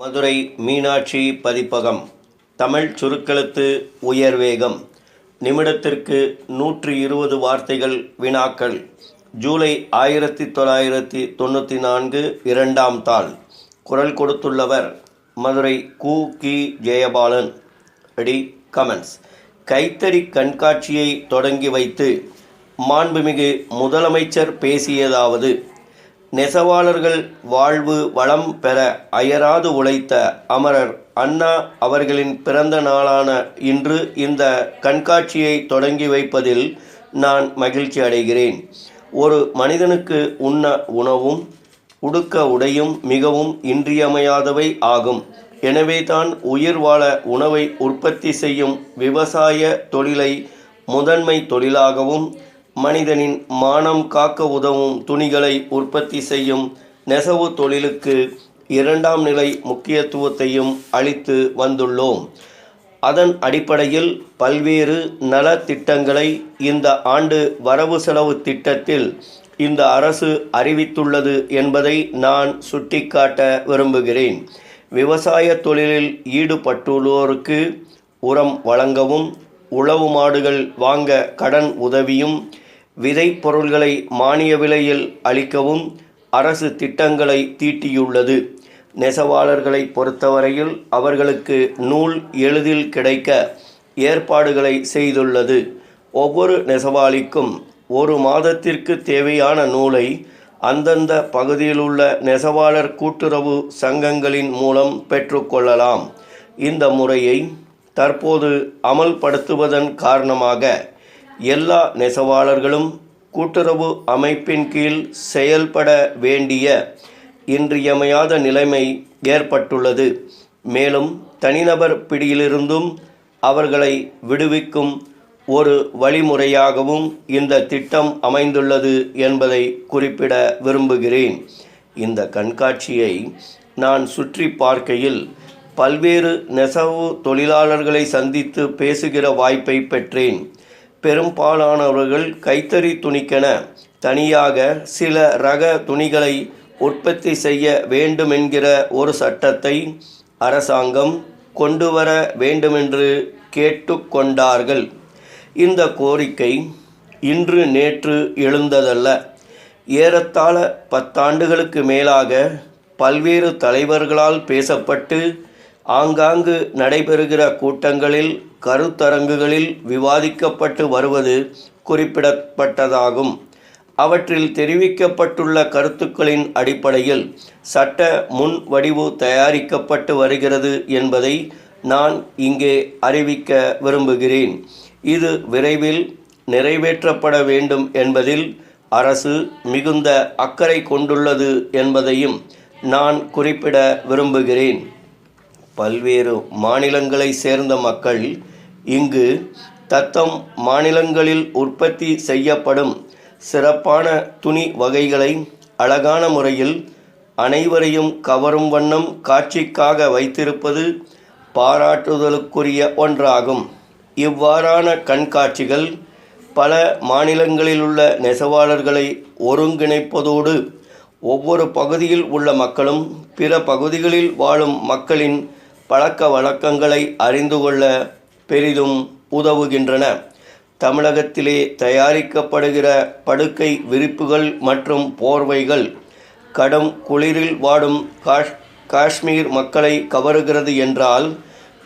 மதுரை மீனாட்சி பதிப்பகம். தமிழ் சுருக்கெழுத்து உயர்வேகம். நிமிடத்திற்கு 120 வார்த்தைகள் வினாக்கள். ஜூலை 1994 2ஆம் தாள். குரல் கொடுத்துள்ளவர் மதுரை கு. ஜெயபாலன். Ready comments. கைத்தறி கண்காட்சியை தொடங்கி வைத்து மாண்புமிகு முதலமைச்சர் பேசியதாவது: நெசவாளர்கள் வாழ்வு வளம் பெற அயராது உழைத்த அமரர் அண்ணா அவர்களின் பிறந்த நாளான இன்று இந்த கண்காட்சியை தொடங்கி வைப்பதில் நான் மகிழ்ச்சி அடைகிறேன். ஒரு மனிதனுக்கு உண்ண உணவும் உடுக்க உடையும் மிகவும் இன்றியமையாதவை ஆகும். எனவே தான் உயிர் வாழ உணவை உற்பத்தி செய்யும் விவசாய தொழிலை முதன்மை தொழிலாகவும், மனிதனின் மானம் காக்க உதவும் துணிகளை உற்பத்தி செய்யும் நெசவு தொழிலுக்கு 2ஆம் நிலை முக்கியத்துவத்தையும் அளித்து வந்துள்ளோம். அதன் அடிப்படையில் பல்வேறு நல திட்டங்களை இந்த ஆண்டு வரவு செலவு திட்டத்தில் இந்த அரசு அறிவித்துள்ளது என்பதை நான் சுட்டிக்காட்ட விரும்புகிறேன். விவசாய தொழிலில் ஈடுபட்டுள்ளோருக்கு உரம் வழங்கவும், உழவு மாடுகள் வாங்க கடன் உதவியும், விதை பொருள்களை மானிய விலையில் அளிக்கவும் அரசு திட்டங்களை தீட்டியுள்ளது. நெசவாளர்களை பொறுத்தவரையில் அவர்களுக்கு நூல் எளிதில் கிடைக்க ஏற்பாடுகளை செய்துள்ளது. ஒவ்வொரு நெசவாளிக்கும் 1 மாதத்திற்கு தேவையான நூலை அந்தந்த பகுதியிலுள்ள நெசவாளர் கூட்டுறவு சங்கங்களின் மூலம் பெற்றுக்கொள்ளலாம். இந்த முறையை தற்போது அமல்படுத்துவதன் காரணமாக எல்லா நெசவாளர்களும் கூட்டுறவு அமைப்பின் கீழ் செயல்பட வேண்டிய இன்றியமையாத நிலைமை ஏற்பட்டுள்ளது. மேலும் தனிநபர் பிடியிலிருந்தும் அவர்களை விடுவிக்கும் ஒரு வழிமுறையாகவும் இந்த திட்டம் அமைந்துள்ளது என்பதை குறிப்பிட விரும்புகிறேன். இந்த கண்காட்சியை நான் சுற்றி பார்க்கையில் பல்வேறு நெசவு தொழிலாளர்களை சந்தித்து பேசுகிற வாய்ப்பை பெற்றேன். பெரும்பாலானவர்கள் கைத்தறி துணிக்கென தனியாக சில ரக துணிகளை உற்பத்தி செய்ய வேண்டுமென்கிற ஒரு சட்டத்தை அரசாங்கம் கொண்டு வர வேண்டுமென்று கேட்டுக்கொண்டார்கள். இந்த கோரிக்கை இன்று நேற்று எழுந்ததல்ல. ஏறத்தாழ 10 ஆண்டுகளுக்கு மேலாக பல்வேறு தலைவர்களால் பேசப்பட்டு ஆங்காங்கு நடைபெறுகிற கூட்டங்களில், கருத்தரங்குகளில் விவாதிக்கப்பட்டு வருவது குறிப்பிடப்பட்டதாகும். அவற்றில் தெரிவிக்கப்பட்டுள்ள கருத்துக்களின் அடிப்படையில் சட்ட முன்வடிவு தயாரிக்கப்பட்டு வருகிறது என்பதை நான் இங்கே அறிவிக்க விரும்புகிறேன். இது விரைவில் நிறைவேற்றப்பட வேண்டும் என்பதில் அரசு மிகுந்த அக்கறை கொண்டுள்ளது என்பதையும் நான் குறிப்பிட விரும்புகிறேன். பல்வேறு மாநிலங்களை சேர்ந்த மக்கள் இங்கு தத்தம் மாநிலங்களில் உற்பத்தி செய்யப்படும் சிறப்பான துணி வகைகளை அழகான முறையில் அனைவரையும் கவரும் வண்ணம் காட்சிக்காக வைத்திருப்பது பாராட்டுதலுக்குரிய ஒன்றாகும். இவ்வாறான கண்காட்சிகள் பல மாநிலங்களிலுள்ள நெசவாளர்களை ஒருங்கிணைப்பதோடு ஒவ்வொரு பகுதியில் உள்ள மக்களும் பிற பகுதிகளில் வாழும் மக்களின் பழக்க வழக்கங்களை அறிந்து கொள்ள பெரிதும் உதவுகின்றன. தமிழகத்திலே தயாரிக்கப்படுகிற படுக்கை விரிப்புகள் மற்றும் போர்வைகள் கடும் குளிரில் வாடும் காஷ்மீர் மக்களை கவருகிறது என்றால்,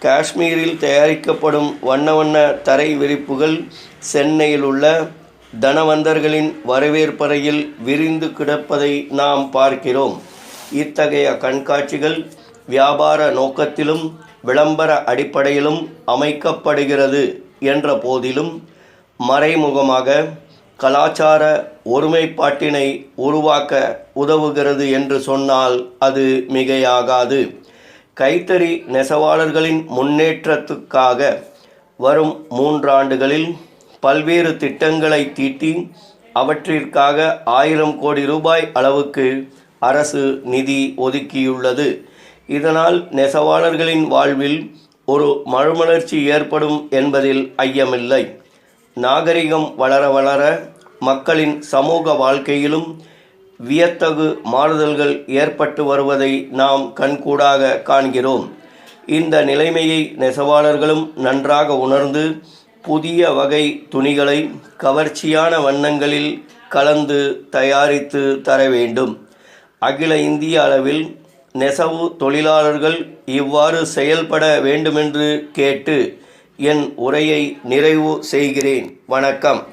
காஷ்மீரில் தயாரிக்கப்படும் வண்ண வண்ண தரை விரிப்புகள் சென்னையில் உள்ள தனவந்தர்களின் வரவேற்பறையில் விரிந்து கிடப்பதை நாம் பார்க்கிறோம். இத்தகைய கண்காட்சிகள் வியாபார நோக்கத்திலும் விளம்பர அடிப்படையிலும் அமைக்கப்படுகிறது என்ற போதிலும் மறைமுகமாக கலாச்சார ஒருமைப்பாட்டினை உருவாக்க உதவுகிறது என்று சொன்னால் அது மிகையாகாது. கைத்தறி நெசவாளர்களின் முன்னேற்றத்துக்காக வரும் 3 ஆண்டுகளில் பல்வேறு திட்டங்களை தீட்டி அவற்றிற்காக 1000 கோடி ரூபாய் அளவுக்கு அரசு நிதி ஒதுக்கியுள்ளது. இதனால் நெசவாளர்களின் வாழ்வில் ஒரு மறுமலர்ச்சி ஏற்படும் என்பதில் ஐயமில்லை. நாகரிகம் வளர வளர மக்களின் சமூக வாழ்க்கையிலும் வியத்தகு மாறுதல்கள் ஏற்பட்டு வருவதை நாம் கண்கூடாக காண்கிறோம். இந்த நிலைமையை நெசவாளர்களும் நன்றாக உணர்ந்து புதிய வகை துணிகளை கவர்ச்சியான வண்ணங்களில் கலந்து தயாரித்து தர வேண்டும். அகில இந்திய அளவில் நெசவு தொழிலாளர்கள் இவ்வாறு செயல்பட வேண்டுமென்று கேட்டு என் உரையை நிறைவு செய்கிறேன். வணக்கம்.